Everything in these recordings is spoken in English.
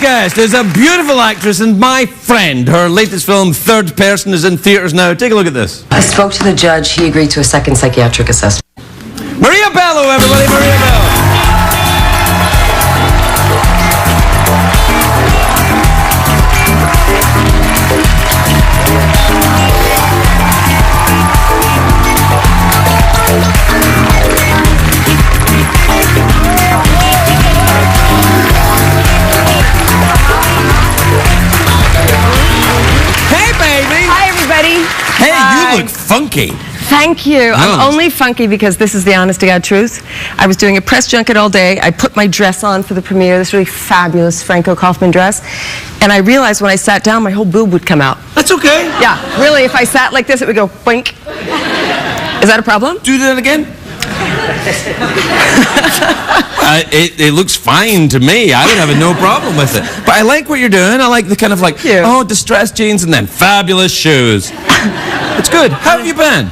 guest is a beautiful actress and my friend. Her latest film, Third Person, is in theaters now. Take a look at this. I spoke to the judge. He agreed to a second psychiatric assessment. Maria Bello, everybody. Maria Bello. Hey, you look funky. Thank you. I'm only funky because this is the honest-to-God truth. I was doing a press junket all day. I put my dress on for the premiere, this really fabulous Franco Kaufman dress, and I realized when I sat down, my whole boob would come out. That's okay. Yeah, really, if I sat like this, it would go boink. Is that a problem? Do that again. It looks fine to me. I would have no problem with it. But I like what you're doing. I like the kind of like, oh, distressed jeans and then fabulous shoes. It's good. How have you been?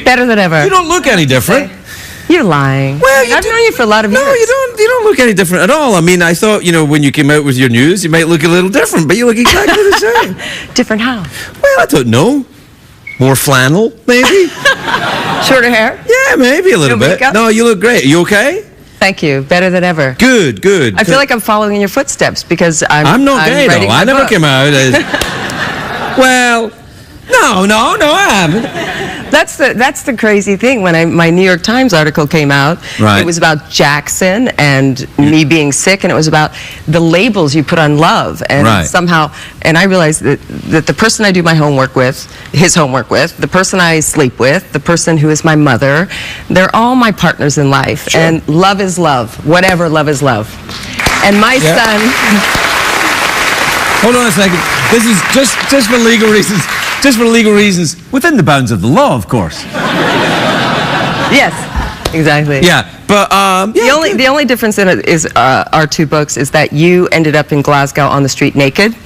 Better than ever. You don't look any different. You're lying. Well, I've known you for a lot of years. No, you don't look any different at all. I mean, I thought, you know, when you came out with your news, you might look a little different, but you look exactly the same. Different how? Well, I don't know. More flannel, maybe? Shorter hair? Yeah, maybe a little bit. Makeup? No, you look great. You okay? Thank you. Better than ever. Good, good. I feel like I'm following in your footsteps because I'm not gay, though. I never came out as... Well, no, I haven't. That's the crazy thing. When my New York Times article came out, it was about Jackson and me being sick, and it was about the labels you put on love, and somehow, and I realized that the person I do my homework with, his homework with, the person I sleep with, the person who is my mother, they're all my partners in life, and love is love, whatever love is love. And my son... Hold on a second. This is just for legal reasons. Just for legal reasons, within the bounds of the law, of course. Yes, exactly. Yeah, but the only difference in it is our two books is that you ended up in Glasgow on the street naked,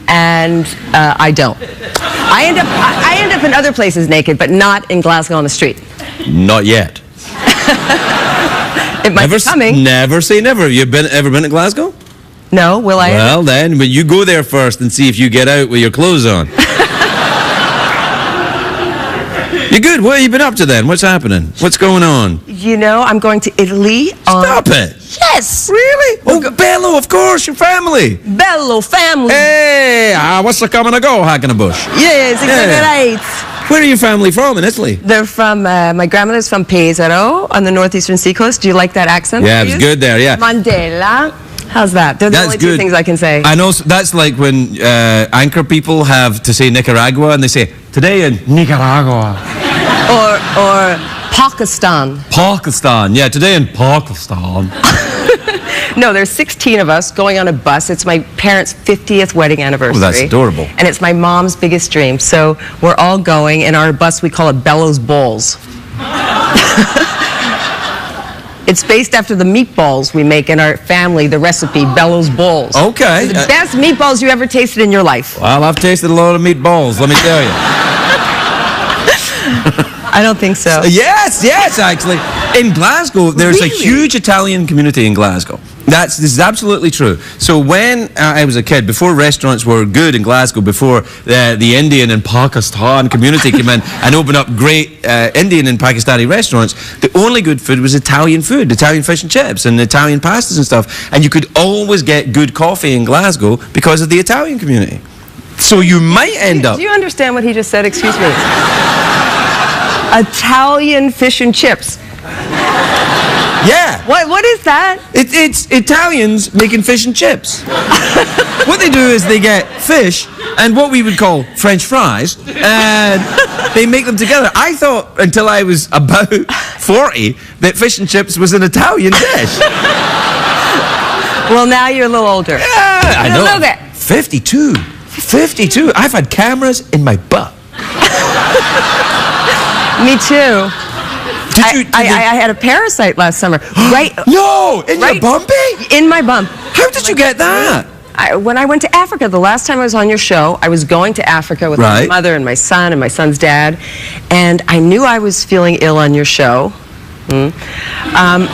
and I don't. I end up in other places naked, but not in Glasgow on the street. Not yet. It might be coming. Never say never. Have you ever been to Glasgow? No. Will I? Well, then, but you go there first and see if you get out with your clothes on. You're good. What have you been up to then? What's happening? What's going on? You know, I'm going to Italy. Stop it. Yes. Really? Oh, Bello, of course, your family. Bello family. Hey, what's the coming to go, Hagenabush? Yes, exactly right. Where are your family from in Italy? They're from, my grandmother's from Pesaro on the northeastern seacoast. Do you like that accent? Yeah, it's good there, yeah. Mandela. How's that? They're the only two things I can say. I know, that's like when anchor people have to say Nicaragua and they say, today in Nicaragua. Or Pakistan. Pakistan, yeah, today in Pakistan. No, there's 16 of us going on a bus. It's my parents' 50th wedding anniversary. Oh, that's adorable. And it's my mom's biggest dream. So we're all going. In our bus, we call it Bello's Bowls. It's based after the meatballs we make in our family, the recipe, Bello's Bowls. Okay. The best meatballs you ever tasted in your life. Well, I've tasted a lot of meatballs, let me tell you. I don't think so. Yes, actually. In Glasgow, there's a huge Italian community in Glasgow. This is absolutely true. So when I was a kid, before restaurants were good in Glasgow, before the Indian and Pakistan community came in and opened up great Indian and Pakistani restaurants, the only good food was Italian food, Italian fish and chips and Italian pastas and stuff. And you could always get good coffee in Glasgow because of the Italian community. So you might end up... Do you understand what he just said? Excuse me. Italian fish and chips. Yeah. What is that? It's Italians making fish and chips. What they do is they get fish and what we would call French fries, and they make them together. I thought until I was about 40 that fish and chips was an Italian dish. Well, now you're a little older. Yeah, I don't know that. 52. 52. I've had cameras in my butt. Me too. I had a parasite last summer. Right? No! In your bumpy? In my bump. How did you get that? When I went to Africa, the last time I was on your show, I was going to Africa with my mother and my son's dad, and I knew I was feeling ill on your show. And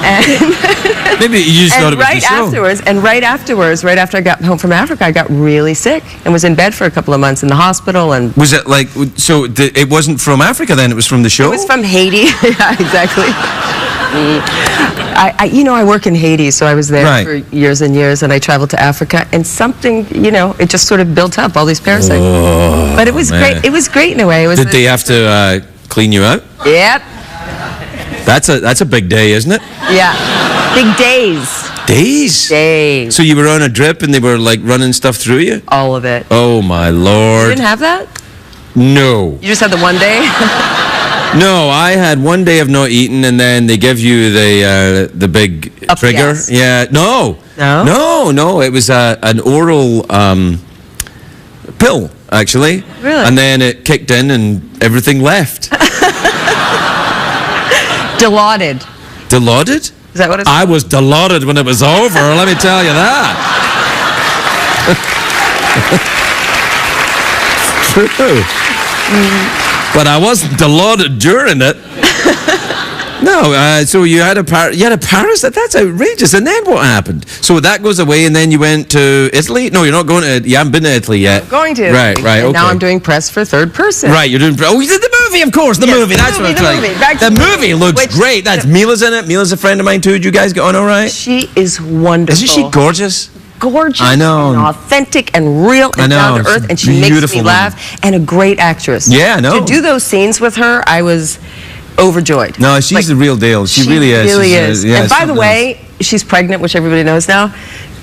Maybe you just thought it was right the show. afterwards, right after I got home from Africa, I got really sick and was in bed for a couple of months in the hospital. And Was it like, so it wasn't from Africa then, it was from the show? it was from Haiti. Yeah, exactly. I work in Haiti, so I was there for years and years, and I traveled to Africa, and something, it just sort of built up, all these parasites. But it was great. It was great in a way. It was Did they have to clean you out? Yep. That's a big day, isn't it? Yeah. Big days. Days? Days. So you were on a drip and they were like running stuff through you? All of it. Oh my Lord. You didn't have that? No. You just had the one day? No, I had one day of not eating, and then they give you the big Up the trigger. ass. Yeah, no. It was an oral pill, actually. Really? And then it kicked in, and everything left. Dilaudid. Dilaudid? Is that what it's I was dilaudid when it was over. Let me tell you that. True. But I wasn't dilaudid during it. No, so you had a parasite. That's outrageous. And then what happened? So that goes away, and then you went to Italy. No, you're not going to. You haven't been to Italy yet. I'm going to. Right. And Okay. now I'm doing press for third person. Right, you're doing. Oh, you did the movie, of course. The movie. That's what I'm saying. The movie looks great. That's Mila's in it. Mila's a friend of mine too. Did you guys get on all right? She is wonderful. Isn't she gorgeous? Gorgeous. I know. And authentic and real and down to earth, and she makes me laugh. And a great actress. Yeah, I know. To do those scenes with her, I was overjoyed. No, she's the real deal. She really is. Really is. Yeah, and by the way, she's pregnant, which everybody knows now.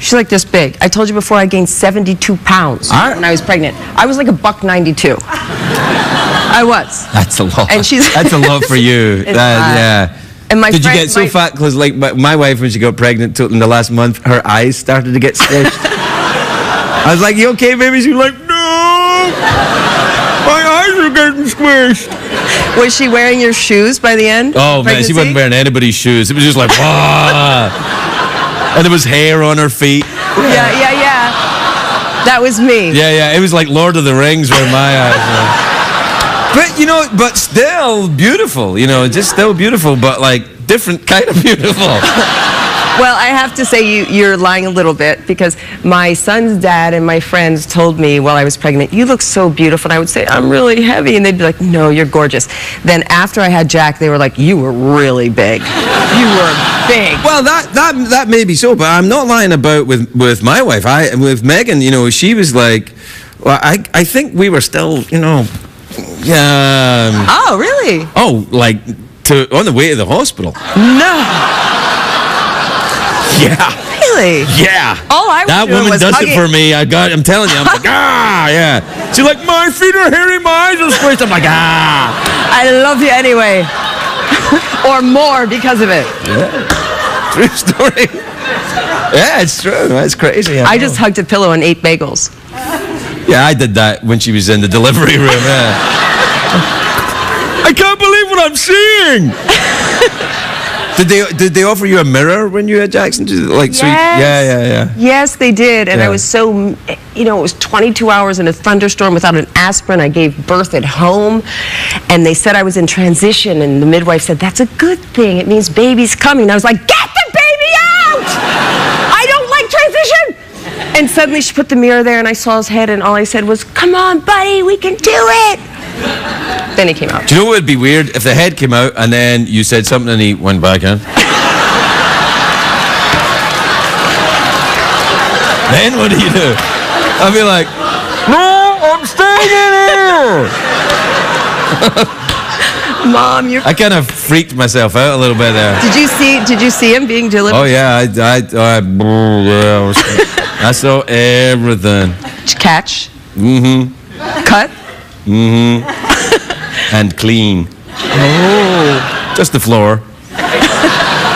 She's like this big. I told you before, I gained 72 pounds when I was pregnant. I was like $192. I was. That's a lot. And she's that's a lot for you. Yeah. And my Did you friend, get so fat? Because like my wife, when she got pregnant in the last month, her eyes started to get squished. I was like, "You okay, baby?" She was like, "No, my eyes are getting squished." Was she wearing your shoes by the end? Oh man, she wasn't wearing anybody's shoes. It was just like, "Wow." And there was hair on her feet. Yeah. That was me. Yeah. It was like Lord of the Rings where my eyes were. But but still beautiful. Just still beautiful, but like different kind of beautiful. Well, I have to say you're lying a little bit, because my son's dad and my friends told me while I was pregnant, "You look so beautiful." And I would say, "I'm really heavy." And they'd be like, "No, you're gorgeous." Then after I had Jack, they were like, "You were really big. You were big." Well, that may be so, but I'm not lying about with my wife. With Megan, she was like, well, I think we were still, Oh, really? Oh, like on the way to the hospital. No. Yeah. Really? Yeah. All I was that doing woman was does hugging. it for me. I'm telling you. I'm like, yeah. She's like, "My feet are hairy, my eyes are squished." I'm like, I love you anyway. Or more because of it. Yeah. True story. Yeah, it's true. That's crazy. I just hugged a pillow and ate bagels. Yeah, I did that when she was in the delivery room. Yeah. I can't believe what I'm seeing. Did they offer you a mirror when you had Jackson? Yes. Yeah. Yes, they did. And I was so, it was 22 hours in a thunderstorm without an aspirin. I gave birth at home. And they said I was in transition. And the midwife said, "That's a good thing. It means baby's coming." I was like, "Get the baby out! I don't like transition!" And suddenly she put the mirror there and I saw his head, and all I said was, "Come on, buddy, we can do it." Then he came out. Do you know what would be weird? If the head came out and then you said something and he went back in. Then what do you do? I'd be like, "No, I'm staying in here." Mom, you're... I kind of freaked myself out a little bit there. Did you see him being delivered? Oh yeah, I saw everything. Catch. Mm-hmm. Cut. Mm-hmm. And clean. Oh. Just the floor.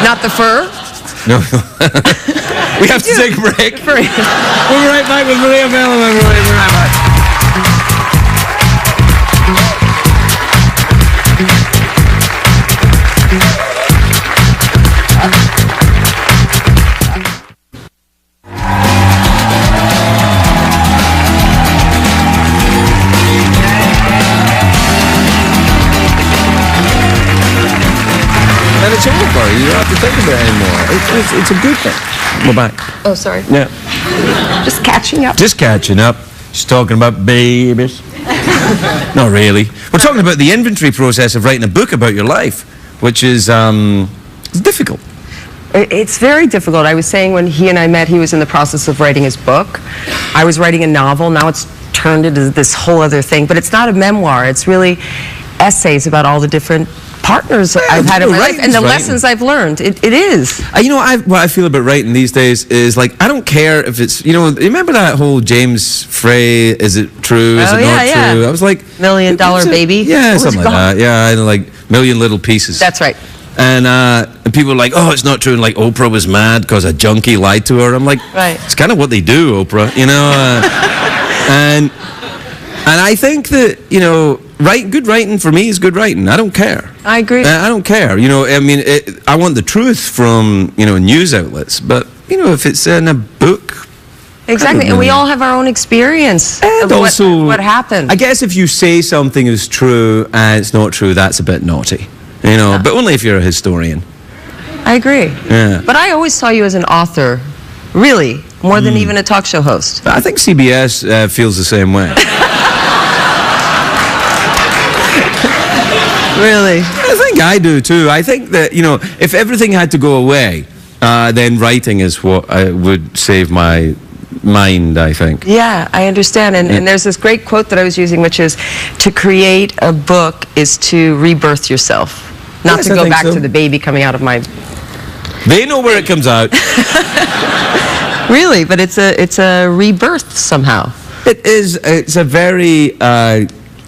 Not the fur? No. We have to take a break. We'll be right back with Maria Bello, everybody. We'll be right back. And it's all You don't have to think about it anymore. It's a good thing. We're back. Oh, sorry. Yeah. Just catching up. Just catching up. Just talking about babies. Not really. We're talking about the inventory process of writing a book about your life, which is it's difficult. It's very difficult. I was saying when he and I met, he was in the process of writing his book. I was writing a novel. Now it's turned into this whole other thing. But it's not a memoir. It's really essays about all the different partners I've had in my life and the lessons I've learned. It is. You know, what I feel about writing these days is like, I don't care if it's, you know, remember that whole James Frey, is it true, is it not true? I was like... $1 Million Baby? Yeah, something like that. Yeah, I like Million Little Pieces. That's right. And people were like, oh, it's not true. And like, Oprah was mad because a junkie lied to her. I'm like, it's kind of what they do, Oprah, you know? And I think that, you know, good writing for me is good writing. I don't care. I agree. I don't care. You know, I mean, I want the truth from, you know, news outlets. But, you know, if it's in a book... Exactly, and we all have our own experience and of also, what happened. I guess if you say something is true and it's not true, that's a bit naughty. You know, but only if you're a historian. I agree. Yeah. But I always saw you as an author, really, more than even a talk show host. I think CBS feels the same way. Really? I think I do too. I think that, you know, if everything had to go away, then writing is what would save my mind, I think. Yeah, I understand. And there's this great quote that I was using, which is, to create a book is to rebirth yourself. Not to go back to the baby coming out of my... They know where it comes out. Really, but it's a rebirth somehow. It is. It's a very...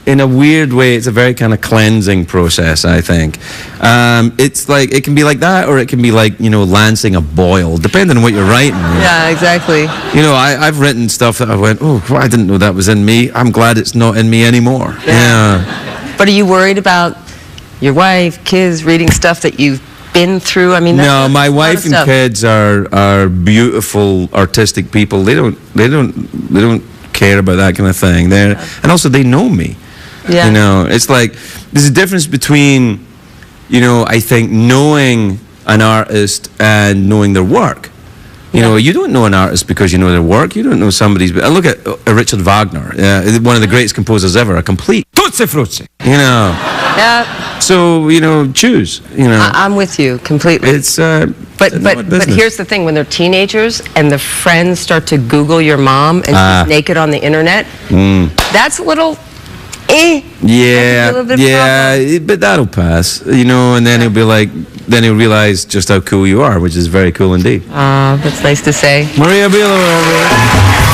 in a weird way, it's a very kind of cleansing process, I think. It's like, it can be like that, or it can be like, you know, lancing a boil, depending on what you're writing. Yeah, exactly. You know, I've written stuff that I went, oh, I didn't know that was in me. I'm glad it's not in me anymore. Yeah. But are you worried about your wife, kids, reading stuff that you've been through? I mean, no, my wife and kids are beautiful, artistic people. They don't care about that kind of thing. And also they know me. Yeah. You know, it's like, there's a difference between, you know, I think knowing an artist and knowing their work. You know, you don't know an artist because you know their work. You don't know somebody's... Look at Richard Wagner, one of the greatest composers ever, a complete tutti frutti, you know. Yeah. So, you know, choose, you know. I'm with you completely. It's, but here's the thing, when they're teenagers and the friends start to Google your mom and she's naked on the internet, that's a little... Yeah, but that'll pass, you know, and then he'll be like, then he'll realize just how cool you are, which is very cool indeed. That's nice to say. Maria Bello.